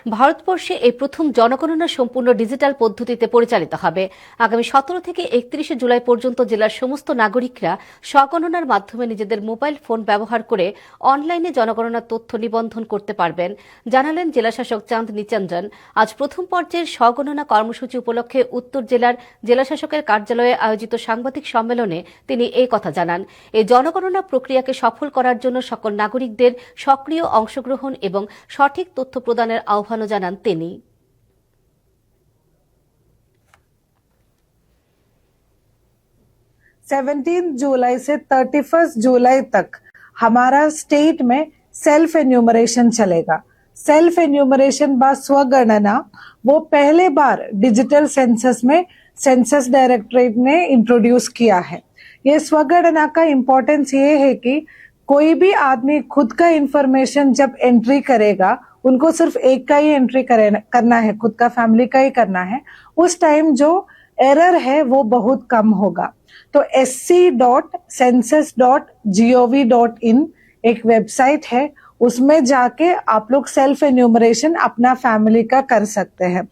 ভারতবর্ষে এই প্রথম জনগণনা সম্পূর্ণ ডিজিটাল পদ্ধতিতে পরিচালিত হবে। আগামী 17 থেকে 31 জুলাই পর্যন্ত জেলার সমস্ত নাগরিকরা স্বগণনার মাধ্যমে নিজেদের মোবাইল ফোন ব্যবহার করে অনলাইনে জনগণনার তথ্য নিবন্ধন করতে পারবেন, জানালেন জেলাশাসক চাঁদ নিচঞ্জন। আজ প্রথম পর্যায়ের স্বগণনা কর্মসূচি উপলক্ষে উত্তর জেলার জেলাশাসকের কার্যালয়ে আয়োজিত সাংবাদিক সম্মেলনে তিনি এই কথা জানান। এই জনগণনা প্রক্রিয়াকে সফল করার জন্য সকল নাগরিকদের সক্রিয় অংশগ্রহণ এবং সঠিক তথ্য প্রদানের আহ্বান জানান তিনি। 17 जुलाई से 31 जुलाई तक हमारा स्टेट में सेल्फ एन्यूमरेशन चलेगा। सेल्फ एन्यूमरेशन बा स्वगणना वो पहले बार डिजिटल सेंसस में सेंसस डायरेक्टरेट ने इंट्रोड्यूस किया है। ये स्वगणना का इम्पोर्टेंस ये है कि कोई भी आदमी खुद का इंफॉर्मेशन जब एंट्री करेगा, उनको सिर्फ एक का ही एंट्री करना है, खुद का फैमिली का ही करना है। उस टाइम जो एरर है वो बहुत कम होगा। तो sc.census.gov.in एक वेबसाइट है, उसमें जाके आप लोग सेल्फ एन्यूमरेशन अपना फैमिली का कर सकते हैं।